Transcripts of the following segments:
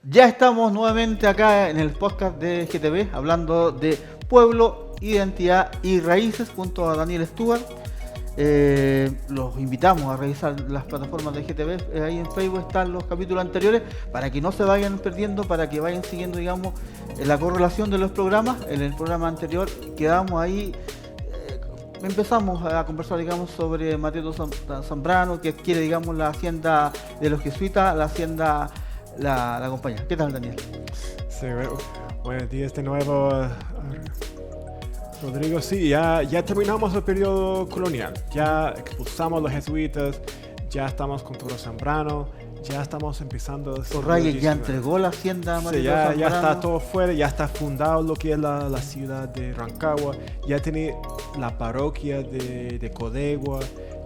Ya estamos nuevamente acá en el podcast de GTV hablando de pueblo, identidad y raíces junto a Daniel Stewart. Los invitamos a revisar las plataformas de GTV. Ahí en Facebook están los capítulos anteriores para que no se vayan perdiendo, para que vayan siguiendo, digamos, la correlación de los programas. En el programa anterior quedamos ahí. Empezamos a conversar, digamos, sobre Mateo Zambrano, que adquiere, digamos, la hacienda de los jesuitas, la hacienda la compañía. ¿Qué tal, Daniel? Sí, buenos días de nuevo, Rodrigo. Sí, ya terminamos el periodo colonial, ya expulsamos a los jesuitas, ya estamos con Toro Zambrano, ya estamos empezando. Torrayes ya entregó la hacienda a Mateo Zambrano. Ya está todo fuera, ya está fundado lo que es la ciudad de Rancagua, ya tiene la parroquia de Codegua.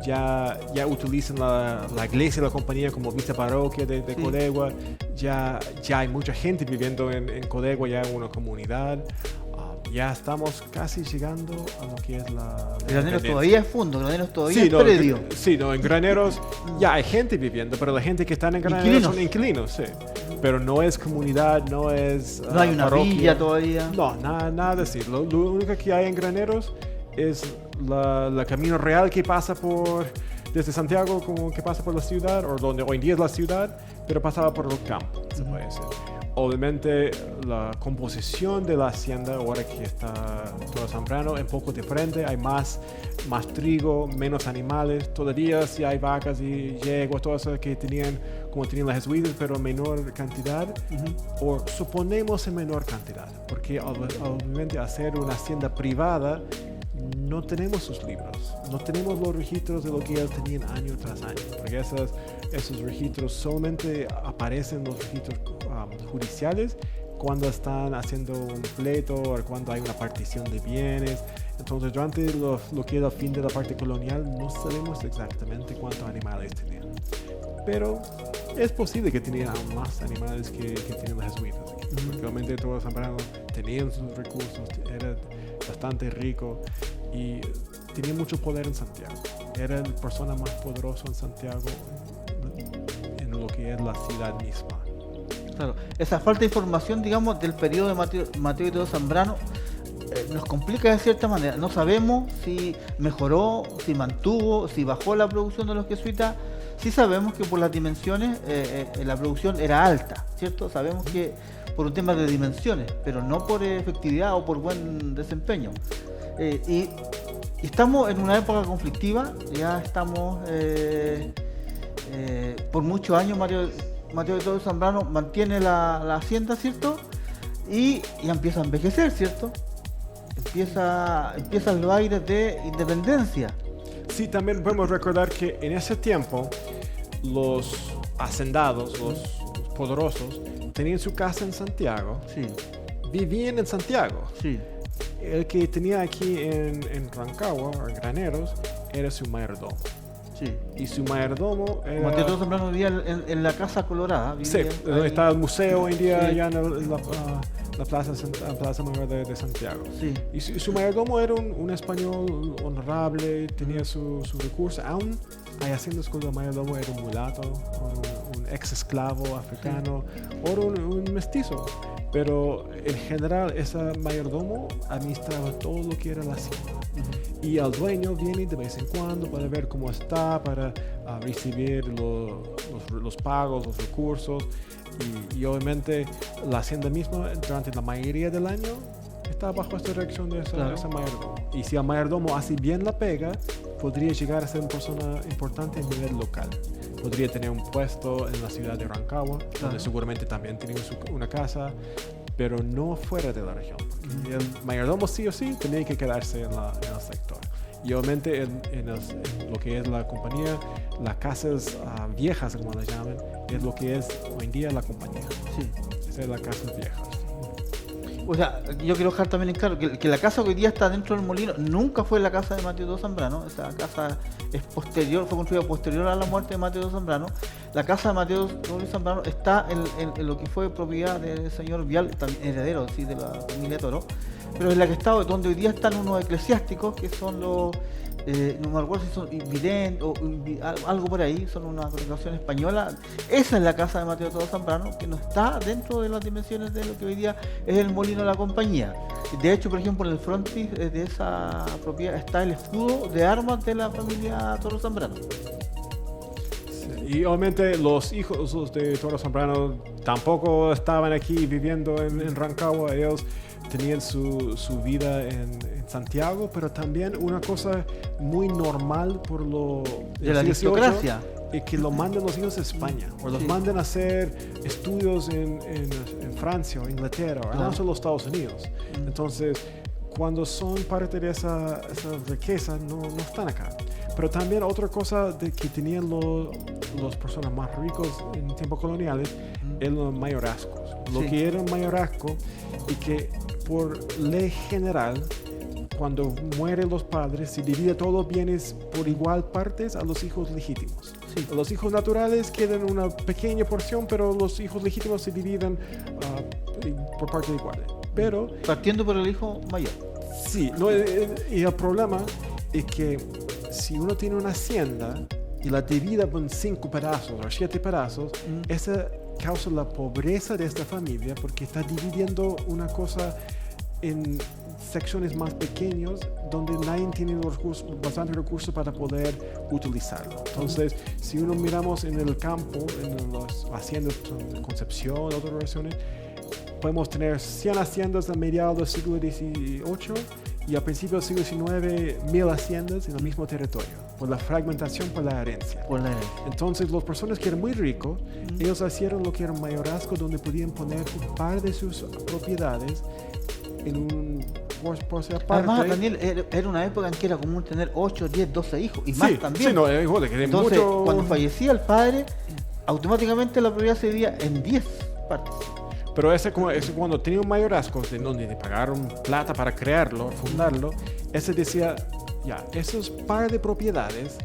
Ya utilizan la iglesia de la compañía como viceparroquia de Codegua. Ya hay mucha gente viviendo en Codegua, ya en una comunidad. Ya estamos casi llegando a lo que es la Graneros todavía es fondo, Graneros todavía es predio. En Graneros ya hay gente viviendo, pero la gente que está en Graneros son inquilinos, sí. Pero no es comunidad, no es no hay una parroquia. Villa todavía. No, nada así. Lo único que hay en Graneros es la camino real que pasa desde Santiago, como que pasa por la ciudad, o donde hoy en día es la ciudad, pero pasaba por el campo, se puede decir. Obviamente la composición de la hacienda, ahora que está Toro Zambrano, es un poco diferente. Hay más trigo, menos animales. Todavía sí hay vacas y yeguas, todo eso que tenían los jesuitas, pero en menor cantidad, o suponemos en menor cantidad, porque obviamente hacer una hacienda privada no tenemos sus libros, no tenemos los registros de lo que ellos tenían año tras año, porque esos registros solamente aparecen en los registros judiciales cuando están haciendo un pleito o cuando hay una partición de bienes. Entonces, durante lo que es el fin de la parte colonial, no sabemos exactamente cuántos animales tenían, pero es posible que tenían aún más animales que tienen los jesuitas, porque obviamente Toro Zambrano tenían sus recursos, era bastante rico y tenía mucho poder en Santiago. Era la persona más poderosa en Santiago, en lo que es la ciudad misma. Claro, esa falta de información, digamos, del periodo de Mateo y Toro Zambrano nos complica de cierta manera. No sabemos si mejoró, si mantuvo, si bajó la producción de los jesuitas. Sí sabemos que por las dimensiones la producción era alta, ¿cierto? Sabemos que por un tema de dimensiones, pero no por efectividad o por buen desempeño. Y estamos en una época conflictiva, ya estamos por muchos años Mateo de Toro Zambrano mantiene la hacienda, ¿cierto? Y empieza a envejecer, ¿cierto? Empiezan los aires de independencia. Sí, también podemos recordar que en ese tiempo los hacendados, los poderosos, tenían su casa en Santiago. Sí. Vivían en Santiago. Sí. El que tenía aquí en Rancagua, en Graneros, era su mayordomo. Sí. Y su mayordomo era... Mateo Toro Zambrano vivía en la Casa Colorada. Sí, donde está el museo hoy en día, allá en la plaza mayor de Santiago. Sí. Y su mayordomo era un español honorable, tenía su recurso. Aún hay haciendas con el mayordomo era un mulato, un ex esclavo africano, o un mestizo. Pero en general ese mayordomo administraba todo lo que era la hacienda. Y el dueño viene de vez en cuando para ver cómo está, para recibir los pagos, los recursos. Y obviamente la hacienda misma durante la mayoría del año está bajo esta dirección de ese mayordomo. Y si el mayordomo hace bien la pega, podría llegar a ser una persona importante a nivel local. Podría tener un puesto en la ciudad de Rancagua, donde seguramente también tenía una casa, pero no fuera de la región. Porque el mayordomo sí o sí tenía que quedarse en el sector. Y obviamente en lo que es la compañía, las casas viejas, como las llaman, es lo que es hoy en día la compañía. Sí. Esas son las casas viejas. O sea, yo quiero dejar también en claro que la casa que hoy día está dentro del molino nunca fue la casa de Mateo de Zambrano. Esa casa es posterior, fue construida posterior a la muerte de Mateo de Zambrano. La casa de Mateo de Zambrano está en lo que fue propiedad del señor Vial, también heredero, sí, de la familia Toro, pero es la que está donde hoy día están unos eclesiásticos que son los, no me acuerdo si son videntes o algo por ahí, son una congregación española. Esa es la casa de Mateo Todo Zambrano, que no está dentro de las dimensiones de lo que hoy día es el molino de la compañía. De hecho, por ejemplo, en el frontis de esa propiedad está el escudo de armas de la familia Toro Zambrano. Y obviamente los hijos de Toro Zambrano tampoco estaban aquí viviendo en Rancagua. Ellos tenían su vida en Santiago, pero también una cosa muy normal por lo de la aristocracia es que lo manden los hijos a España o los manden a hacer estudios en Francia o Inglaterra o en los Estados Unidos. Entonces, cuando son parte de esa riqueza, no están acá. Pero también otra cosa que tenían los personas más ricos en tiempos coloniales eran los mayorazgos. Lo que era un mayorazgo y que por ley general, cuando mueren los padres, se divide todos los bienes por igual partes a los hijos legítimos. Sí. Los hijos naturales quedan una pequeña porción, pero los hijos legítimos se dividen por partes iguales. Pero partiendo por el hijo mayor. Sí, y el problema es que si uno tiene una hacienda y la divide en 5 pedazos o 7 pedazos, esa causa la pobreza de esta familia porque está dividiendo una cosa en secciones más pequeñas donde nadie tiene bastante recursos para poder utilizarlo. Entonces, si uno miramos en el campo, en las haciendas de Concepción, otras regiones, podemos tener 100 haciendas a mediados del siglo XVIII y a principios del siglo XIX 1000 haciendas en el mismo territorio, por la fragmentación, por la herencia. Entonces, las personas que eran muy ricos, ellos hicieron lo que era un mayorazgo, donde podían poner un par de sus propiedades en un por ser parte. Además, Daniel, era una época en que era común tener 8, 10, 12 hijos y más también. Sí, no, que entonces, cuando fallecía el padre, automáticamente la propiedad se dividía en 10 partes. Pero ese cuando tenía un mayorazgo, de donde le pagaron plata para crearlo, fundarlo, ese decía, ya, esos par de propiedades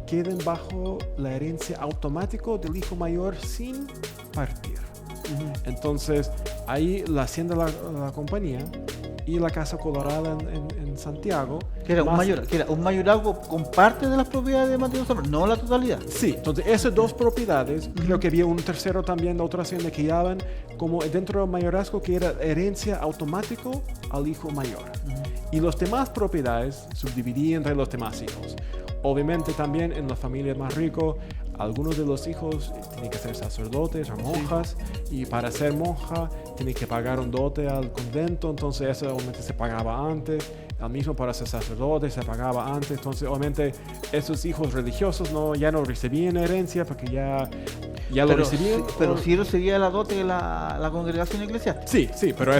quedan bajo la herencia automática del hijo mayor sin partir. Entonces, ahí la hacienda de la compañía y la Casa Colorada en Santiago. Que era un mayorazgo con parte de las propiedades de Mateo Zambrano, no la totalidad. Sí, entonces esas dos propiedades, creo que había un tercero también de otra hacienda que llamaban como dentro del mayorazgo, que era herencia automático al hijo mayor. Y las demás propiedades subdividían entre los demás hijos. Obviamente también en las familias más ricas, algunos de los hijos tienen que ser sacerdotes o monjas, y para ser monja tienen que pagar un dote al convento, entonces eso obviamente se pagaba antes. Al mismo para ser sacerdote se pagaba antes, entonces obviamente esos hijos religiosos ya no recibían herencia porque ya lo recibían. Pero sí recibía la dote de la congregación eclesiástica. Sí, pero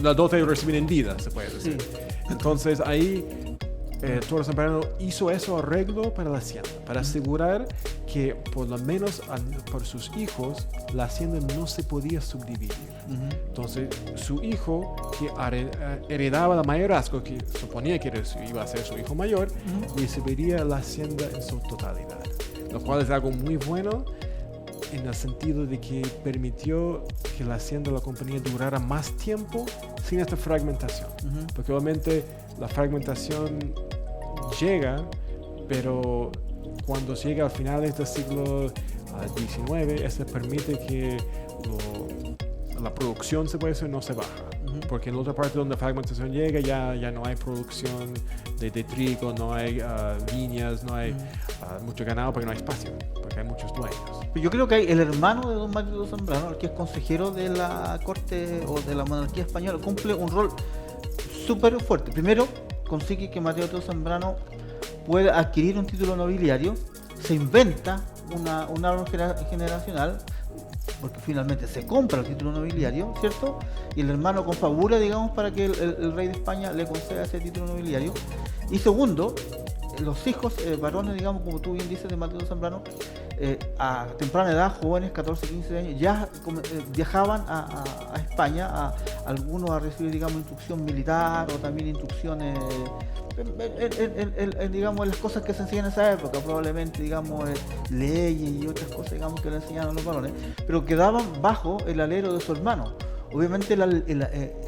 la dote lo recibían en vida, se puede decir. Entonces ahí Toro Zambrano hizo eso arreglo para la hacienda, para asegurar que por lo menos por sus hijos la hacienda no se podía subdividir. Entonces su hijo que heredaba el mayorazgo, que suponía que iba a ser su hijo mayor, recibiría la hacienda en su totalidad, lo cual es algo muy bueno en el sentido de que permitió que la hacienda de la compañía durara más tiempo sin esta fragmentación. Porque obviamente la fragmentación llega, pero cuando llega a finales del siglo XIX, eso permite que la producción, se puede decir, no se baja. Porque en otra parte donde la fragmentación llega ya no hay producción de trigo, no hay viñas, no hay mucho ganado porque no hay espacio, porque hay muchos dueños. Yo creo que el hermano de don Mateo Zambrano, el que es consejero de la corte o de la monarquía española, cumple un rol súper fuerte. Primero, consigue que Mateo Zambrano pueda adquirir un título nobiliario, se inventa un árbol generacional, porque finalmente se compra el título nobiliario, ¿cierto? Y el hermano confabula, digamos, para que el rey de España le conceda ese título nobiliario. Y segundo, los hijos varones, digamos, como tú bien dices, de Mateo Zambrano, a temprana edad, jóvenes, 14, 15 años, ya viajaban a España, algunos a recibir, digamos, instrucción militar o también instrucciones, digamos, las cosas que se enseñan en esa época, probablemente, digamos, leyes y otras cosas, digamos, que le enseñaban a los varones, pero quedaban bajo el alero de su hermano. Obviamente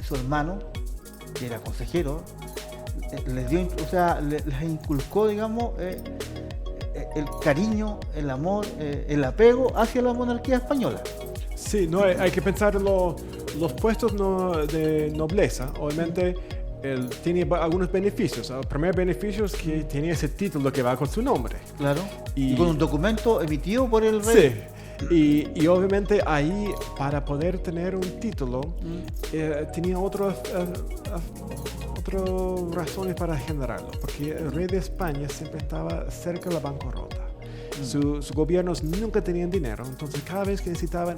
su hermano, que era consejero, les dio, o sea, les inculcó, digamos, el cariño, el amor, el apego hacia la monarquía española. Sí, no, hay que pensar en los puestos de nobleza. Obviamente, él tiene algunos beneficios. El primer beneficio es que tiene ese título que va con su nombre. Claro. Y con un documento emitido por el rey. Sí. Y obviamente ahí, para poder tener un título, tenía otras razones para generarlo, porque el rey de España siempre estaba cerca de la bancarrota. Sus gobiernos nunca tenían dinero, entonces cada vez que necesitaban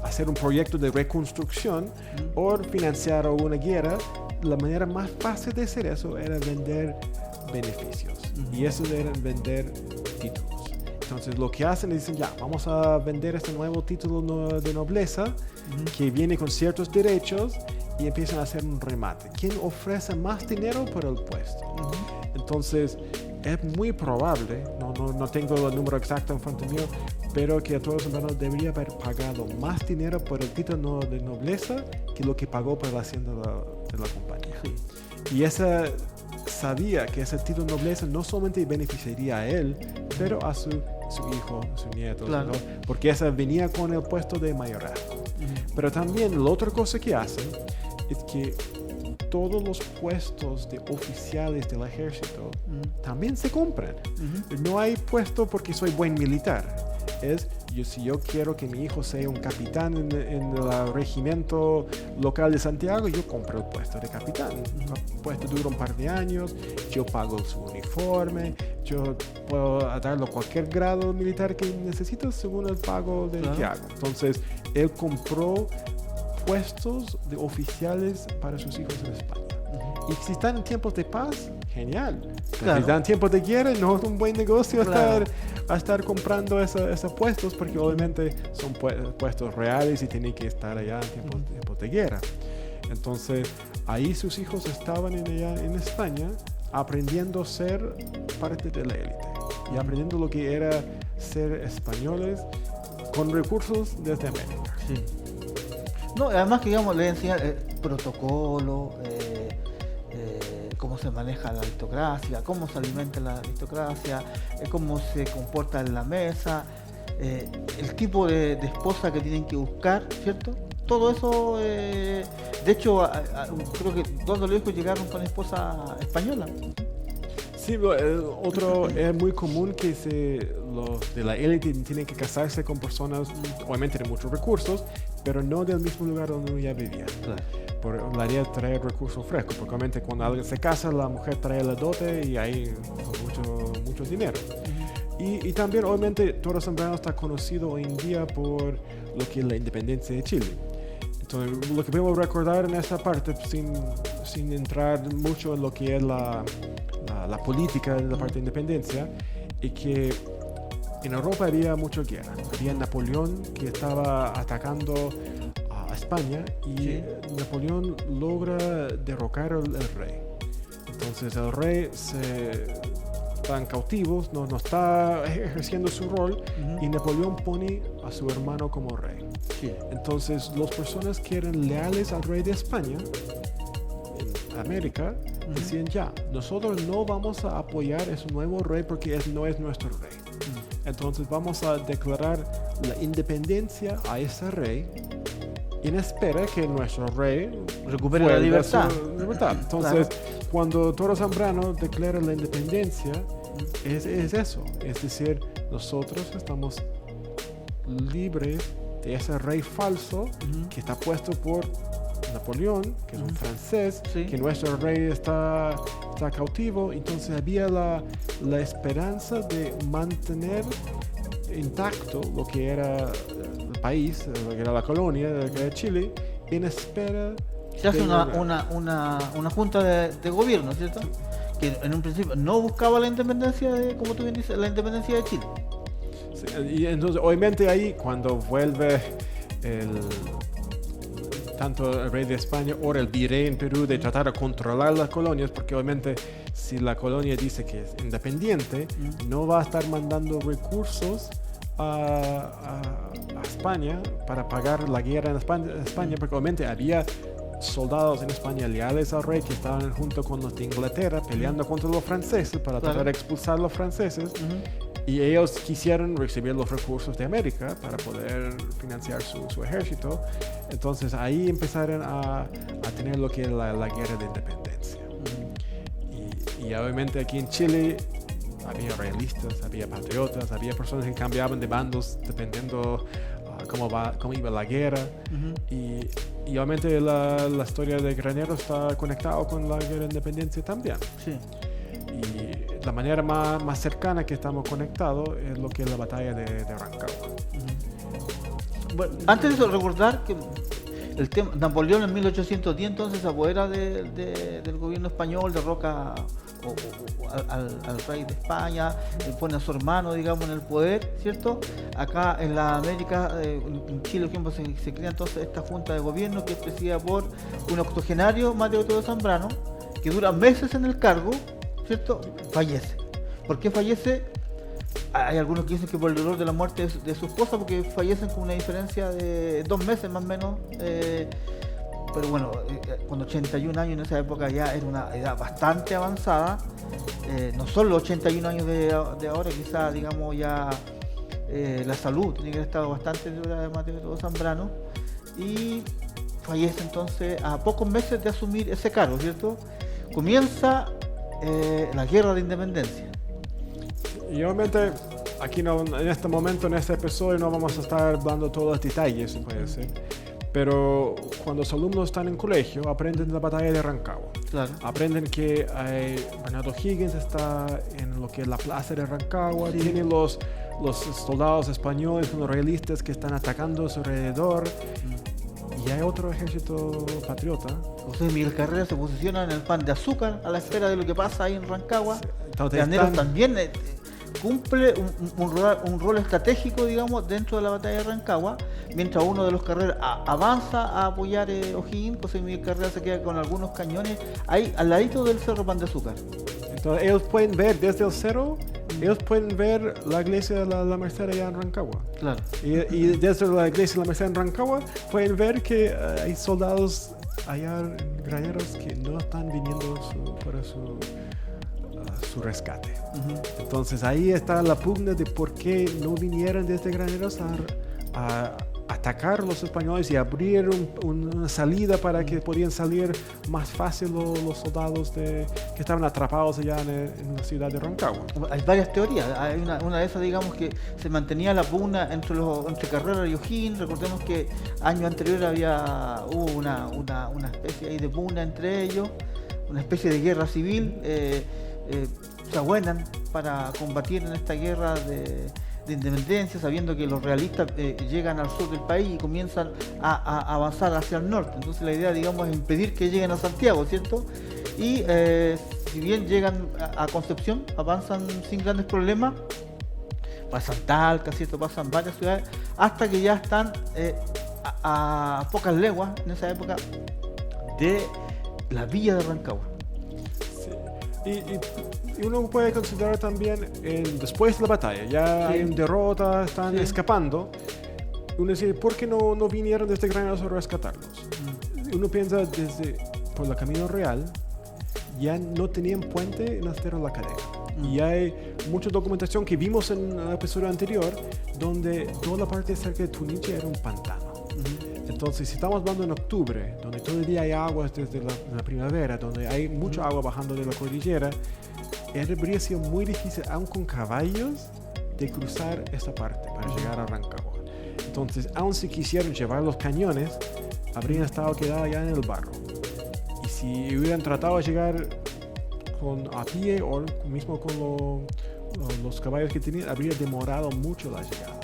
hacer un proyecto de reconstrucción o financiar una guerra, la manera más fácil de hacer eso era vender beneficios, y eso era vender títulos. Entonces lo que hacen es dicen, ya, vamos a vender este nuevo título de nobleza que viene con ciertos derechos, y empiezan a hacer un remate. ¿Quién ofrece más dinero por el puesto? Entonces es muy probable, no tengo el número exacto en frente mío, pero que Toro Zambrano debería haber pagado más dinero por el título de nobleza que lo que pagó por la hacienda de la compañía. Sí. Y sabía que ese título de nobleza no solamente beneficiaría a él, pero a su hijo, su nieto, claro, ¿no? Porque esa venía con el puesto de mayorazgo. Pero también la otra cosa que hacen es que todos los puestos de oficiales del ejército también se compran. No hay puesto porque soy buen militar. Si yo quiero que mi hijo sea un capitán en el regimiento local de Santiago, yo compro el puesto de capitán. El puesto dura un par de años, yo pago su uniforme, yo puedo darle cualquier grado militar que necesito según el pago del que hago. Entonces, él compró puestos de oficiales para sus hijos en España. Y si están en tiempos de paz, genial. Claro. Si están en tiempos de guerra, no es un buen negocio estar comprando esos puestos, porque obviamente son puestos reales y tienen que estar allá en tiempos de guerra. Entonces, ahí sus hijos estaban en España aprendiendo a ser parte de la élite y aprendiendo lo que era ser españoles con recursos desde América. Sí. No, además que, digamos, le enseñan protocolo, cómo se maneja la aristocracia, cómo se alimenta la aristocracia, cómo se comporta en la mesa, el tipo de esposa que tienen que buscar, ¿cierto? Todo eso, de hecho, creo que todos los hijos llegaron con esposa española. Sí, otro es muy común que los de la élite tienen que casarse con personas, obviamente de muchos recursos, pero no del mismo lugar donde ya vivían. Claro. Por la idea de traer recursos frescos, porque obviamente cuando alguien se casa, la mujer trae la dote y ahí mucho dinero. Y también, obviamente, Toro Zambrano está conocido hoy en día por lo que es la independencia de Chile. Entonces, lo que podemos recordar en esta parte, sin entrar mucho en lo que es la política de la parte de independencia, es que en Europa había mucha guerra. Había Napoleón que estaba atacando a España y Napoleón logra derrocar al rey. Entonces el rey están cautivos, no está ejerciendo su rol, y Napoleón pone a su hermano como rey. Sí. Entonces las personas que eran leales al rey de España en América decían, ya, nosotros no vamos a apoyar a ese nuevo rey porque no es nuestro rey. Entonces vamos a declarar la independencia a ese rey en espera que nuestro rey recupere la libertad. Entonces, cuando Toro Zambrano declara la independencia, es eso. Es decir, nosotros estamos libres de ese rey falso que está puesto por Napoleón, que es un francés, que nuestro rey está cautivo. Entonces había la esperanza de mantener intacto lo que era el país, lo que era la colonia, lo que era Chile, en espera. Se hace una junta de gobierno, ¿cierto? que en un principio no buscaba la independencia de, como tú bien dices, la independencia de Chile. Sí, y entonces, obviamente ahí, cuando vuelve tanto el rey de España o el virrey en Perú de tratar de controlar las colonias, porque obviamente si la colonia dice que es independiente, no va a estar mandando recursos a España para pagar la guerra en España, porque obviamente había soldados en España leales al rey que estaban junto con los de Inglaterra peleando contra los franceses para tratar de expulsar a los franceses. Y ellos quisieron recibir los recursos de América para poder financiar su ejército. Entonces ahí empezaron a tener lo que es la guerra de independencia. Y obviamente aquí en Chile había realistas, había patriotas, había personas que cambiaban de bandos dependiendo cómo iba la guerra. Y obviamente la historia de Graneros está conectada con la guerra de independencia también. Sí. Y la manera más cercana que estamos conectados es lo que es la batalla de Rancagua. Bueno, antes de eso, recordar que el tema, Napoleón en 1810 entonces se apodera del gobierno español, derroca al rey de España, pone a su hermano, digamos, en el poder, ¿cierto? Acá en la América, en Chile, por ejemplo, se crea entonces esta junta de gobierno que es presidida por un octogenario, Mateo Todo Zambrano, que dura meses en el cargo, ¿cierto? Fallece. ¿Por qué fallece? Hay algunos que dicen que por el dolor de la muerte de su esposa, porque fallecen con una diferencia de 2 meses más o menos. Pero bueno, con 81 años en esa época ya era una edad bastante avanzada. No son los 81 años de ahora, quizás digamos ya la salud tiene que haber estado bastante dura de Mateo Todo Zambrano. Y fallece entonces a pocos meses de asumir ese cargo, ¿cierto? Comienza la guerra de independencia. Y obviamente aquí en este momento, en este episodio, no vamos a estar dando todos los detalles, puede ser. Pero cuando los alumnos están en colegio, aprenden la batalla de Rancagua. Claro. Aprenden que Bernardo Higgins está en lo que es la plaza de Rancagua. Sí. Tiene los soldados españoles, los realistas que están atacando a su alrededor. Y hay otro ejército patriota. José Miguel Carrera se posiciona en el Pan de Azúcar a la espera de lo que pasa ahí en Rancagua. Sí. Graneros también cumple un rol estratégico, digamos, dentro de la batalla de Rancagua, mientras uno de los Carreras avanza a apoyar O'Higgins. José Miguel Carrera se queda con algunos cañones ahí al ladito del Cerro Pan de Azúcar. Entonces ellos pueden ver desde el cerro, ellos pueden ver la iglesia de la Merced allá en Rancagua. Claro. Y desde la iglesia de la Merced en Rancagua pueden ver que hay soldados allá, graneros, que no están viniendo para su rescate. Entonces ahí está la pugna de por qué no vinieron desde Graneros a atacar a los españoles y abrir una salida para que podían salir más fácil los soldados que estaban atrapados allá en la ciudad de Rancagua. Hay varias teorías. Hay una de esas, digamos, que se mantenía la pugna entre Carrera y O'Higgins. Recordemos que años anteriores hubo una especie ahí de pugna entre ellos, una especie de guerra civil. Se abuenan para combatir en esta guerra de independencia, sabiendo que los realistas llegan al sur del país y comienzan a avanzar hacia el norte. Entonces la idea, digamos, es impedir que lleguen a Santiago, ¿cierto? Y si bien llegan a Concepción, avanzan sin grandes problemas, pasan Talca, ¿cierto? Pasan varias ciudades, hasta que ya están a pocas leguas en esa época de la villa de Rancagua. Sí. Y uno puede considerar también, después de la batalla, ya hay una derrota, están escapando. Uno dice, ¿por qué no vinieron desde Graneros a rescatarlos? Uno piensa por el Camino Real, ya no tenían puente en las tierras de la cadena. Y hay mucha documentación que vimos en el episodio anterior, donde toda la parte cerca de Tuniche era un pantano. Entonces, si estamos hablando en octubre, donde todavía hay aguas desde la primavera, donde hay mucha agua bajando de la cordillera, habría sido muy difícil, aún con caballos, de cruzar esta parte para llegar a Rancagua. Entonces, aun si quisieran llevar los cañones, habrían estado quedados ya en el barro. Y si hubieran tratado de llegar a pie o mismo con los caballos que tenían, habría demorado mucho la llegada.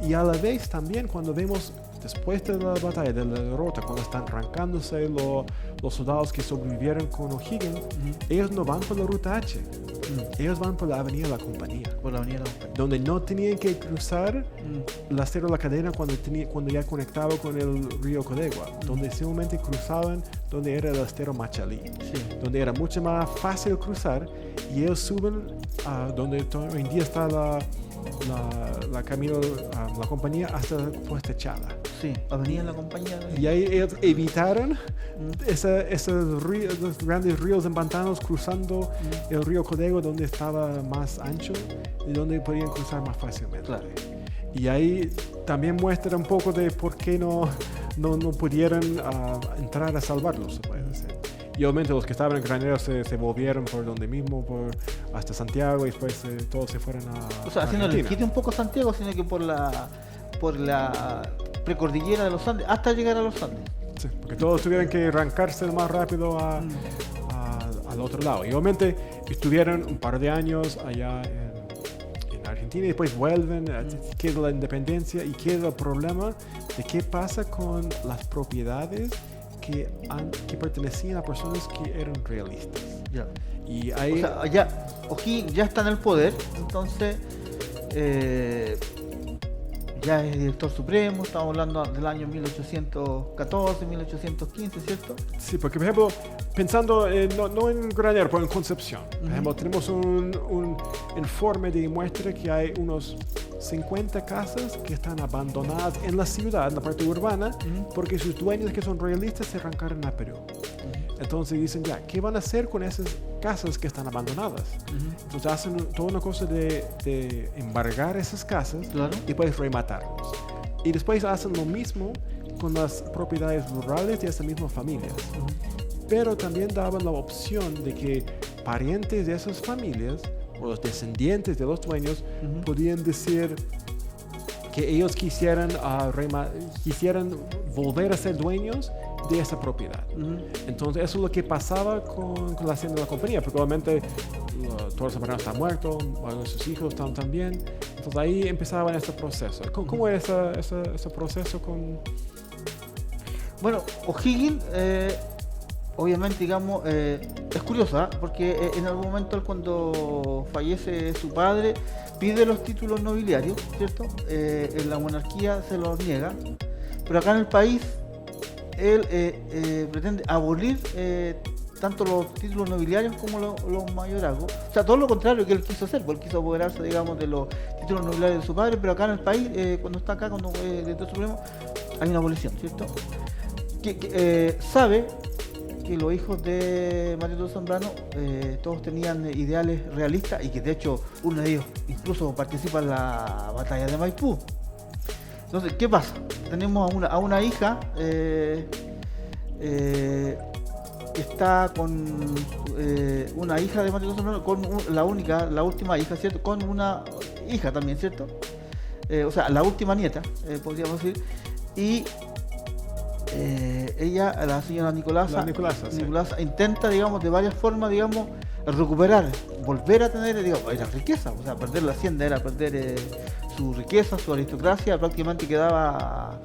Y a la vez también, cuando vemos después de la batalla, de la derrota, cuando están arrancándose los soldados que sobrevivieron con O'Higgins, ellos no van por la ruta H, ellos van por la avenida La Compañía, Por la avenida de la Compañía. donde no tenían que cruzar el Estero de la Cadena cuando ya conectaba con el río Codegua, donde simplemente cruzaban donde era el Estero Machalí, Sí. donde era mucho más fácil cruzar, y ellos suben a donde hoy en día está la camino, la compañía hasta Puesta Echada. Sí, avenida de la Compañía. Y ahí ellos evitaron los grandes ríos en pantanos cruzando el río Codego, donde estaba más ancho y donde podían cruzar más fácilmente. Claro. Y ahí también muestra un poco de por qué no pudieron entrar a salvarlos, se puede decir. Y obviamente los que estaban en Graneros se volvieron por donde mismo, hasta Santiago, y después todos se fueron a O sea, haciendo el Argentina. quite un poco a Santiago, sino que por la precordillera de los Andes, hasta llegar a los Andes. Sí, porque todos tuvieron que arrancarse lo más rápido al otro lado. Y obviamente estuvieron un par de años allá en Argentina y después vuelven, queda la independencia y queda el problema de qué pasa con las propiedades que pertenecían a personas que eran realistas. Ya. Y ahí... O sea, ya O'Higgins ya está en el poder, entonces ya es director supremo, estamos hablando del año 1814, 1815, ¿cierto? Sí, porque por ejemplo, pensando no en Granero, pero en Concepción. Por ejemplo, tenemos un informe que muestra que hay unos 50 casas que están abandonadas en la ciudad, en la parte urbana, porque sus dueños que son realistas se arrancaron a Perú. Entonces dicen ya, ¿qué van a hacer con esas casas que están abandonadas? Entonces hacen toda una cosa de embargar esas casas, Claro. y después rematarlos. Y después hacen lo mismo con las propiedades rurales de esas mismas familias. Pero también daban la opción de que parientes de esas familias o los descendientes de los dueños podían decir que ellos quisieran volver a ser dueños de esa propiedad. Entonces eso es lo que pasaba con la hacienda de la compañía, porque obviamente todos los hermanos están muertos, algunos de sus hijos están también. Entonces ahí empezaba este proceso. ¿Cómo era ese proceso con...? Bueno, O'Higgins, obviamente, digamos, es curiosa, porque en algún momento él, cuando fallece su padre, pide los títulos nobiliarios, ¿cierto? En la monarquía se los niega, pero acá en el país él pretende abolir tanto los títulos nobiliarios como los mayorazgos. O sea, todo lo contrario que él quiso hacer, porque él quiso apoderarse, digamos, de los títulos nobiliarios de su padre, pero acá en el país, cuando está acá, cuando director supremo, hay una abolición, ¿cierto? Que sabe que los hijos de Mario Zambrano todos tenían ideales realistas, y que de hecho uno de ellos incluso participa en la batalla de Maipú. Entonces, ¿qué pasa? Tenemos a una hija que está con una hija de Mario Zambrano, con la última hija, ¿cierto? Con una hija también, ¿cierto? O sea, la última nieta, podríamos decir. Y ella, la señora Nicolasa, Nicolasa, intenta, digamos, de varias formas, digamos, recuperar, volver a tener, digamos, era riqueza. O sea, perder la hacienda era perder su riqueza, su aristocracia, prácticamente quedaba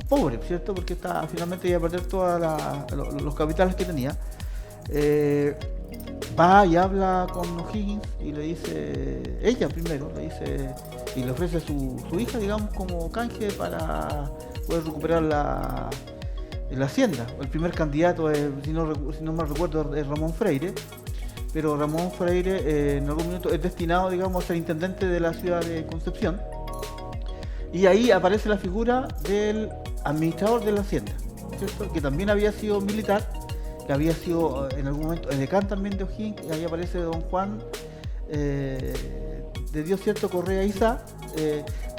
pobre, ¿cierto? Porque finalmente iba a perder todos los capitales que tenía. Va y habla con O'Higgins y le dice, ella primero, le dice, y le ofrece su hija, digamos, como canje para poder recuperar la hacienda. El primer candidato, si no mal recuerdo, es Ramón Freire, pero Ramón Freire en algún momento es destinado, digamos, a ser intendente de la ciudad de Concepción, y ahí aparece la figura del administrador de la hacienda, ¿cierto? Que también había sido militar, que había sido en algún momento el decán también de O'Higgins, y ahí aparece don Juan de Dios cierto Correa Isa.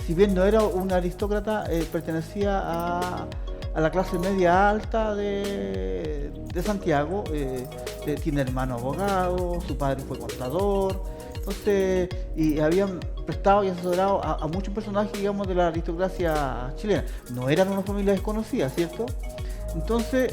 Si bien no era un aristócrata, pertenecía a la clase media alta de Santiago, tiene hermano abogado, su padre fue contador, entonces, y habían prestado y asesorado a muchos personajes, digamos, de la aristocracia chilena. No eran una familia desconocida, ¿cierto? Entonces,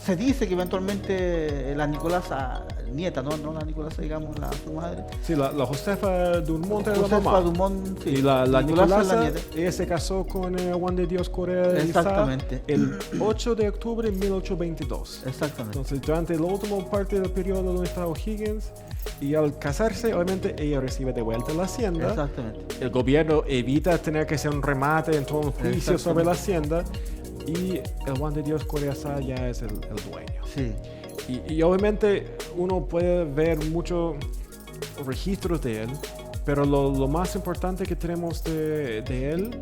se dice que eventualmente la Nicolasa nieta, no la Nicolasa, digamos, su madre. Sí, la Josefa Dumont era la Josefa mamá. Dumont, sí. Y la Nicolasa, nieta. ella se casó con Juan de Dios Correa Exactamente. el 8 de octubre de 1822. Exactamente. Entonces, durante la última parte del periodo donde estaba O'Higgins, y al casarse, obviamente, ella recibe de vuelta la hacienda. Exactamente. El gobierno evita tener que hacer un remate en todo un juicio sobre la hacienda, y el Juan de Dios Correa ya es el dueño. Sí. Y obviamente uno puede ver muchos registros de él, pero lo más importante que tenemos de él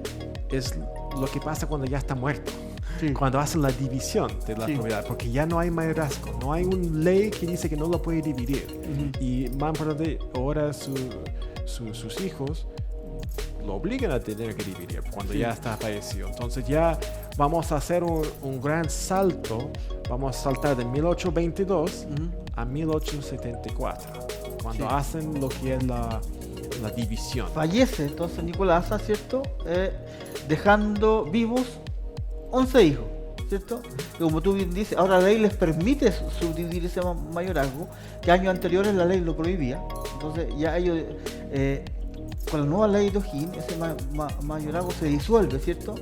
es lo que pasa cuando ya está muerto. Sí. Cuando hacen la división de la propiedad, porque ya no hay mayorazgo, no hay una ley que dice que no lo puede dividir. Y más importante, ahora sus hijos lo obligan a tener que dividir cuando ya está fallecido. Entonces ya vamos a hacer un gran salto, vamos a saltar de 1822 a 1874, cuando hacen lo que es la división. Fallece entonces Nicolasa, ¿cierto? Dejando vivos 11 hijos, ¿cierto? Y como tú bien dices, ahora la ley les permite subdividir ese mayorazgo, que años anteriores la ley lo prohibía. Entonces ya ellos, con la nueva ley de O'Higgins, ese mayorazgo se disuelve, ¿cierto?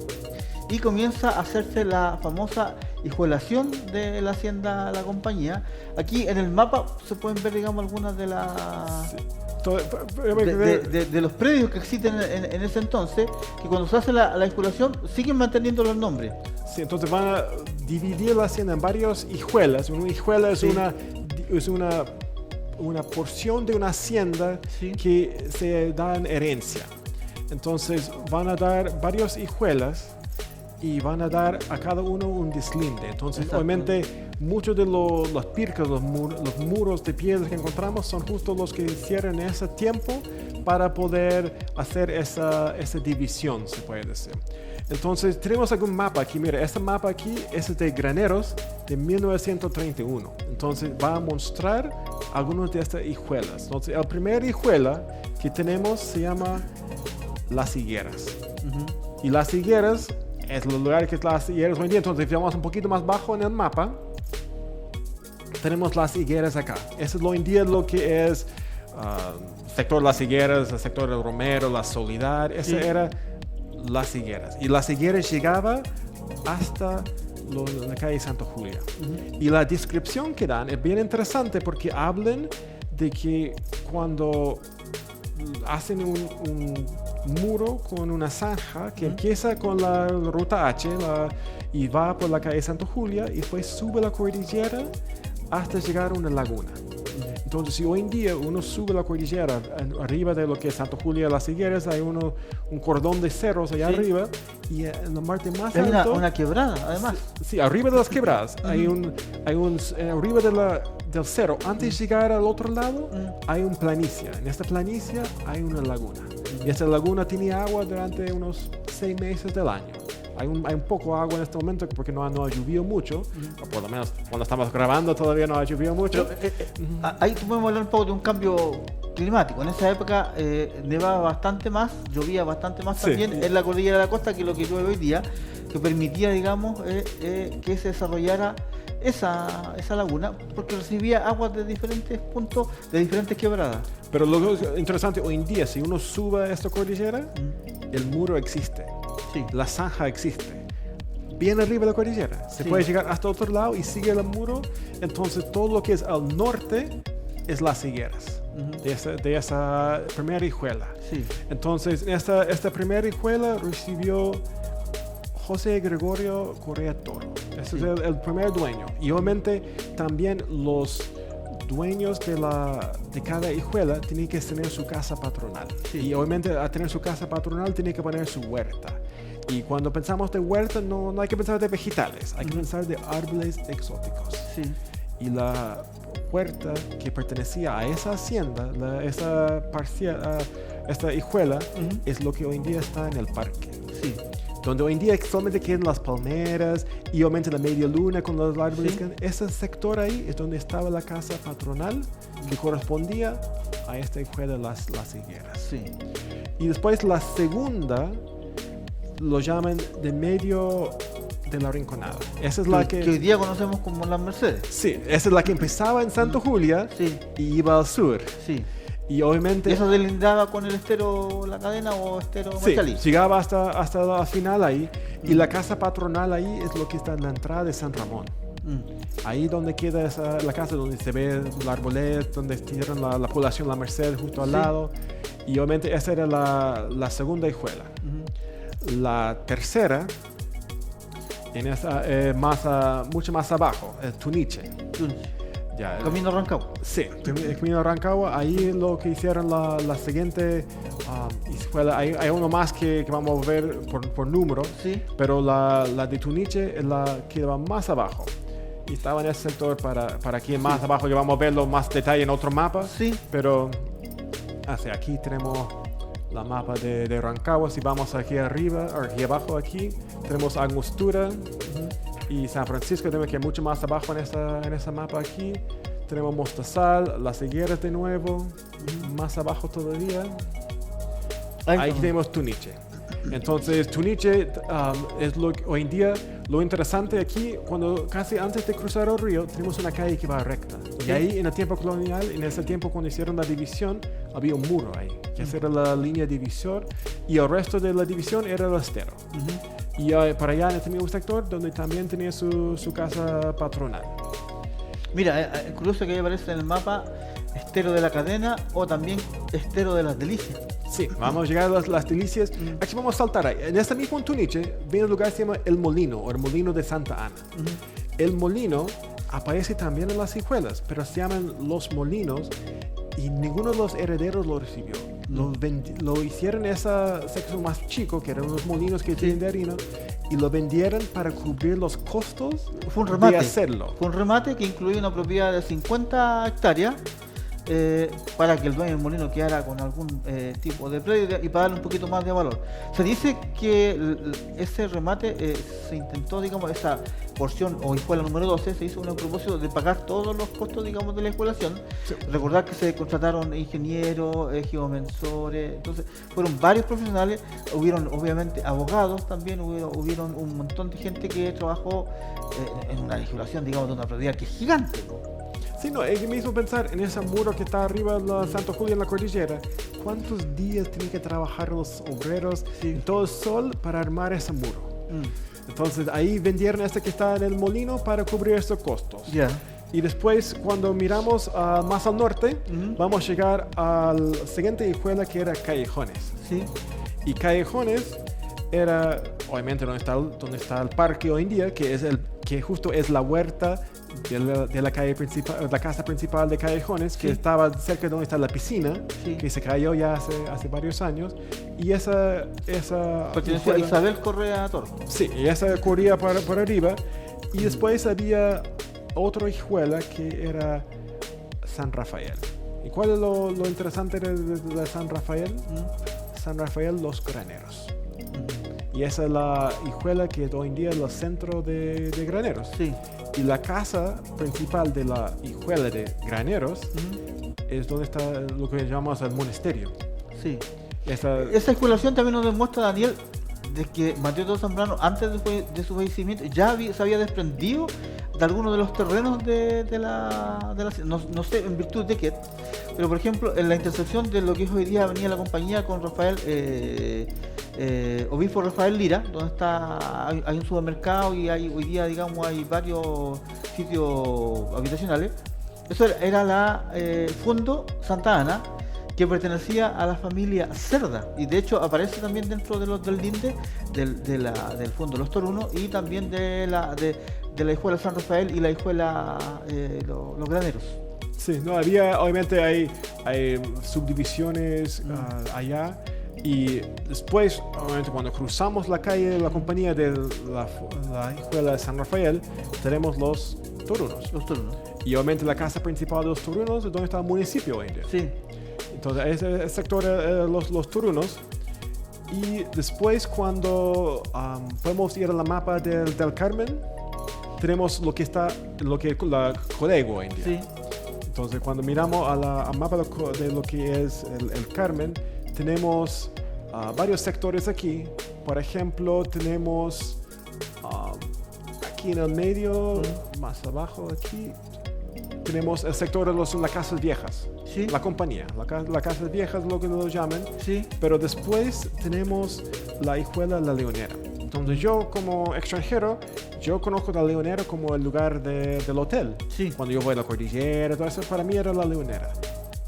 Y comienza a hacerse la famosa hijuelación de la hacienda La Compañía. Aquí en el mapa se pueden ver, digamos, algunas de las... Sí. De los predios que existen en ese entonces, que cuando se hace la hijuelación siguen manteniendo los nombres. Sí, entonces van a dividir la hacienda en varias hijuelas. Una hijuela es una porción de una hacienda que se da en herencia. Entonces van a dar varias hijuelas y van a dar a cada uno un deslinde. Entonces, obviamente, muchos de las pircas, los muros de piedra que encontramos son justo los que hicieron en ese tiempo para poder hacer esa división, se puede decir. Entonces, tenemos algún mapa aquí. Mira, este mapa aquí es de Graneros de 1931. Entonces, va a mostrar algunas de estas hijuelas. Entonces, la primera hijuela que tenemos se llama Las Higueras. Y Las Higueras es el lugar que es Las Higueras hoy en día. Entonces, si vamos un poquito más bajo en el mapa, tenemos Las Higueras acá. Eso es hoy en día lo que es sector Las Higueras, el sector del Romero, la Soledad. Ese era Las Higueras. Y Las Higueras llegaba hasta la calle Santa Julia. Y la descripción que dan es bien interesante porque hablan de que cuando hacen un muro con una zanja que empieza con la ruta H y va por la calle Santa Julia y después sube la cordillera hasta llegar a una laguna. Entonces, si hoy en día uno sube la cordillera arriba de lo que es Santa Julia de las Higueras, hay un cordón de cerros allá arriba, y en la parte más alta... Hay una quebrada, además. Sí, arriba de las quebradas. Hay arriba del cerro, antes de llegar al otro lado, hay una planicie. En esta planicie hay una laguna. Y esta laguna tiene agua durante unos 6 meses del año. Hay un poco de agua en este momento porque no ha llovido mucho, o por lo menos cuando estamos grabando todavía no ha llovido mucho. Ahí podemos hablar un poco de un cambio climático. En esa época nevaba bastante más, llovía bastante más también en la cordillera de la costa que lo que llueve hoy día, que permitía, digamos, que se desarrollara esa laguna, porque recibía aguas de diferentes puntos, de diferentes quebradas. Pero lo interesante hoy en día, si uno sube a esta cordillera, el muro existe. Sí. La zanja existe. Bien arriba de la cordillera. Se puede llegar hasta otro lado y sigue el muro. Entonces todo lo que es al norte es Las Higueras. De esa primera hijuela. Sí. Entonces esta primera hijuela recibió José Gregorio Correa Toro. Ese es el primer dueño. Y obviamente también los dueños de cada hijuela tienen que tener su casa patronal. Y obviamente al tener su casa patronal tienen que poner su huerta. Y cuando pensamos de huerta no hay que pensar de vegetales, hay que pensar de árboles exóticos. Sí. Y la huerta que pertenecía a esa hacienda, esta hijuela, es lo que hoy en día está en el parque. Sí. Donde hoy en día solamente quedan las palmeras y obviamente la media luna con los árboles. Sí. Ese sector ahí es donde estaba la casa patronal que correspondía a esta hijuela de las Higueras. Sí. Y después la segunda lo llaman de medio de la Rinconada. Esa es la que hoy día conocemos como las Mercedes. Sí, esa es la que empezaba en Santa Julia Sí, y iba al sur. sí. Y obviamente... ¿Y eso delindaba con el estero La Cadena o estero Sí, Machalí? llegaba hasta la final ahí. Y la casa patronal ahí es lo que está en la entrada de San Ramón. Ahí donde queda la casa, donde se ve el arboled, donde tienen la población La Merced justo al Sí. lado. Y obviamente esa era la segunda hijuela. La tercera, en esa, mucho más abajo, el Tuniche. Ya, Camino Rancagua. sí, el camino de Rancagua. Ahí lo que hicieron la siguiente hijuela, hay uno más que vamos a ver por número, Sí. pero la de Tuniche es la que va más abajo. Y estaba en ese sector para aquí más abajo, que vamos a verlo más detalle en otro mapa. Sí. Pero hacia aquí tenemos la mapa de Rancagua. Si vamos aquí arriba, o aquí abajo aquí, tenemos Angostura y San Francisco, tenemos que ir mucho más abajo en esa mapa aquí. Tenemos Mostazal, Las Higueras de nuevo, más abajo todavía. Ahí tenemos Tuniche. Entonces, Tuniche es hoy en día lo interesante aquí, cuando casi antes de cruzar el río, tenemos una calle que va recta. Y ahí, en el tiempo colonial, en ese tiempo cuando hicieron la división, había un muro ahí, que esa era la línea divisor, y el resto de la división era el estero. Y para allá en este mismo sector, donde también tenía su casa patronal. Mira, curioso que ahí aparece en el mapa estero de La Cadena o también estero de Las Delicias. Sí, vamos a llegar a las delicias. Aquí vamos a saltar ahí. En este mismo Tuniche viene un lugar que se llama El Molino, o el Molino de Santa Ana. El Molino aparece también en las hijuelas, pero se llaman Los Molinos y ninguno de los herederos lo recibió. Lo hicieron en esa sección más chico, que eran los molinos que tienen de harina, y lo vendieron para cubrir los costos Fue un remate. de hacerlo. Fue un remate que incluía una propiedad de 50 hectáreas para que el dueño del molino quedara con algún tipo de predio y para darle un poquito más de valor. Se dice que ese remate se intentó, digamos, esa porción o escuela número 12 se hizo con el propósito de pagar todos los costos, digamos, de la explotación. Sí. Recordar que se contrataron ingenieros, geomensores, entonces fueron varios profesionales, hubieron obviamente abogados también, hubieron un montón de gente que trabajó en una legislación, digamos, de una propiedad que es gigante, ¿no? Sí, no, es mismo pensar en ese muro que está arriba de la Santa Julia en la cordillera. ¿Cuántos días tienen que trabajar los obreros en todo el sol para armar ese muro? Entonces ahí vendieron este que está en el molino para cubrir esos costos. Ya. Y después, cuando miramos más al norte, vamos a llegar al siguiente hijuela, que era Callejones. Sí. Y Callejones era, obviamente, donde está el parque hoy en día, que justo es la huerta de la calle principal, la casa principal de Callejones, que estaba cerca de donde está la piscina, que se cayó ya hace varios años. Y esa Perteneció a Isabel Correa Toro. Sí, y esa corría por arriba. Y después había otra hijuela que era San Rafael. ¿Y cuál es lo interesante de San Rafael? San Rafael Los Graneros. Y esa es la hijuela que hoy en día es el centro de Graneros. Sí. Y la casa principal de la hijuela de Graneros es donde está lo que llamamos el monasterio. Sí. Esa Especulación también nos demuestra, Daniel, de que Mateo Todo Zambrano, antes de su fallecimiento, ya se había desprendido de algunos de los terrenos de la no sé en virtud de qué, pero por ejemplo en la intersección de lo que es hoy día Avenida La Compañía con Rafael Obispo Rafael Lira, donde hay un supermercado y hoy día, digamos, hay varios sitios habitacionales. Eso era la Fondo Santa Ana, que pertenecía a la familia Cerda, y de hecho aparece también dentro del linde del Fondo Los Torunos y también de la Hijuela San Rafael y la Hijuela los Graneros. Sí, no, obviamente hay subdivisiones allá. Y después, obviamente, cuando cruzamos la calle de la compañía de la Hijuela de San Rafael, tenemos los Torunos. Los Torunos. Y obviamente la casa principal de los Torunos es donde está el municipio hoy en día. Sí. Entonces, ese sector los Torunos. Y después, cuando podemos ir a la mapa del Carmen, tenemos lo que es la Codego hoy en día. Sí. Entonces, cuando miramos al mapa de lo que es el Carmen, tenemos varios sectores aquí. Por ejemplo, tenemos aquí en el medio, más abajo aquí, tenemos el sector de las casas viejas. Sí. La compañía, la casas viejas, lo que lo llaman. Sí. Pero después tenemos la Hijuela La Leonera. Entonces yo como extranjero, yo conozco La Leonera como el lugar del hotel. Sí. Cuando yo voy a la cordillera, todo eso para mí era La Leonera.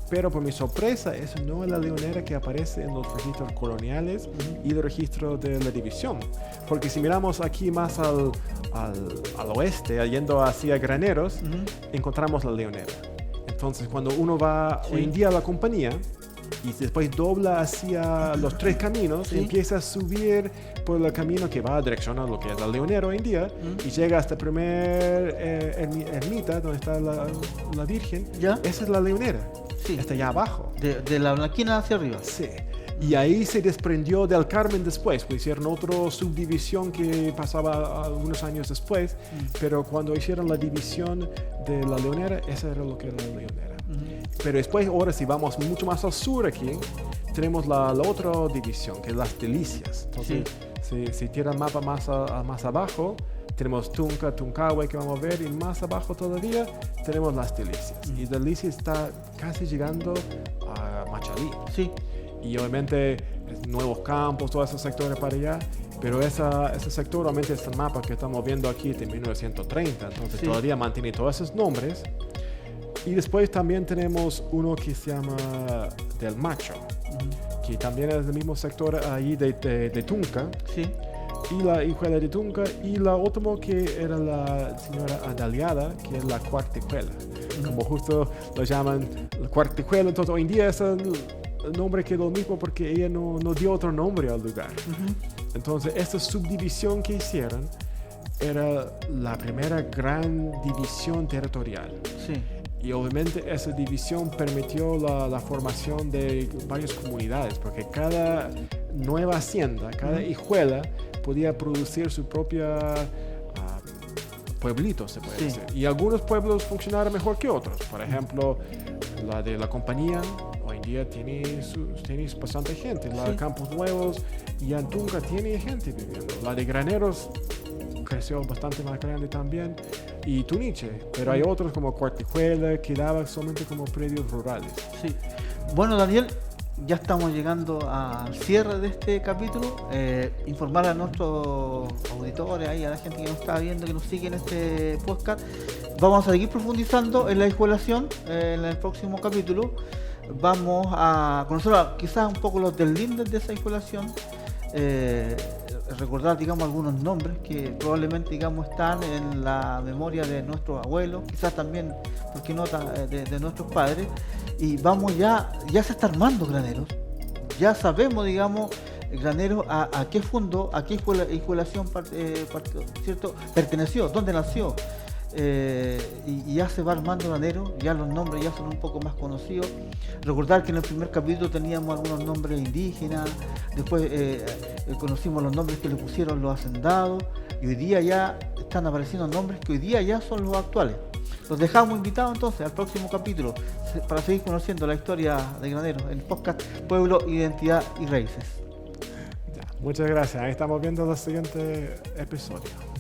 Pero por mi sorpresa, eso no es La Leonera que aparece en los registros coloniales y el registro de la división. Porque si miramos aquí más al oeste, yendo hacia Graneros, encontramos La Leonera. Entonces cuando uno va hoy en día a la compañía y después dobla hacia los tres caminos, empieza a subir por el camino que va a dirección a lo que es La Leonera hoy en día y llega hasta el primer ermita donde está la Virgen. ¿Ya? Esa es La Leonera. Sí. Está allá abajo. De la Blanquina hacia arriba. Sí. Y ahí se desprendió del Carmen después, pues hicieron otra subdivisión que pasaba algunos años después, pero cuando hicieron la división de La Leonera, esa era lo que era La Leonera. Pero después, ahora si vamos mucho más al sur aquí, tenemos la otra división, que es Las Delicias. Entonces, si tiran el mapa más abajo, tenemos Tunca, Tuncahue que vamos a ver, y más abajo todavía tenemos Las Delicias. Y Delicias está casi llegando a Machalí. Sí. Y obviamente nuevos campos, todos esos sectores para allá, pero ese sector, obviamente este mapa que estamos viendo aquí es de 1930, entonces todavía mantiene todos esos nombres. Y después también tenemos uno que se llama Del Macho, que también es del mismo sector ahí de Tunca. Sí. Y la Hijuela de Tunca, y la otra que era la señora Adaliada, que es la Cuartijuela. Como justo lo llaman la Cuartijuela, entonces hoy en día es el nombre que es lo mismo porque ella no dio otro nombre al lugar. Entonces esta subdivisión que hicieron era la primera gran división territorial. Sí. Y obviamente esa división permitió la formación de varias comunidades, porque cada nueva hacienda, cada hijuela podía producir su propia pueblito, se puede decir. Y algunos pueblos funcionaron mejor que otros. Por ejemplo, la de la compañía hoy en día tiene bastante gente. La de Campos Nuevos y Antunca tiene gente viviendo. La de Graneros creció bastante más grande también. Y Tuniche, pero hay otros como Cuartijuela que daban solamente como predios rurales. Sí. Bueno, Daniel, ya estamos llegando al cierre de este capítulo. Informar a nuestros auditores, ahí, a la gente que nos está viendo, que nos sigue en este podcast. Vamos a seguir profundizando en la hijuelación en el próximo capítulo. Vamos a conocer quizás un poco los deslindes de esa hijuelación. Recordar, digamos, algunos nombres que probablemente, digamos, están en la memoria de nuestros abuelos, quizás también, ¿por qué no?, de nuestros padres. Y vamos ya se está armando Graneros. Ya sabemos, digamos, Graneros a qué fondo, a qué hijuelación ¿cierto?, perteneció, dónde nació. Y ya se va armando Graneros, ya los nombres ya son un poco más conocidos. Recordar que en el primer capítulo teníamos algunos nombres indígenas, después conocimos los nombres que le pusieron los hacendados, y hoy día ya están apareciendo nombres que hoy día ya son los actuales. Los dejamos invitados entonces al próximo capítulo para seguir conociendo la historia de Graneros, el podcast Pueblo, Identidad y Raíces. Muchas gracias, ahí estamos viendo el siguiente episodio.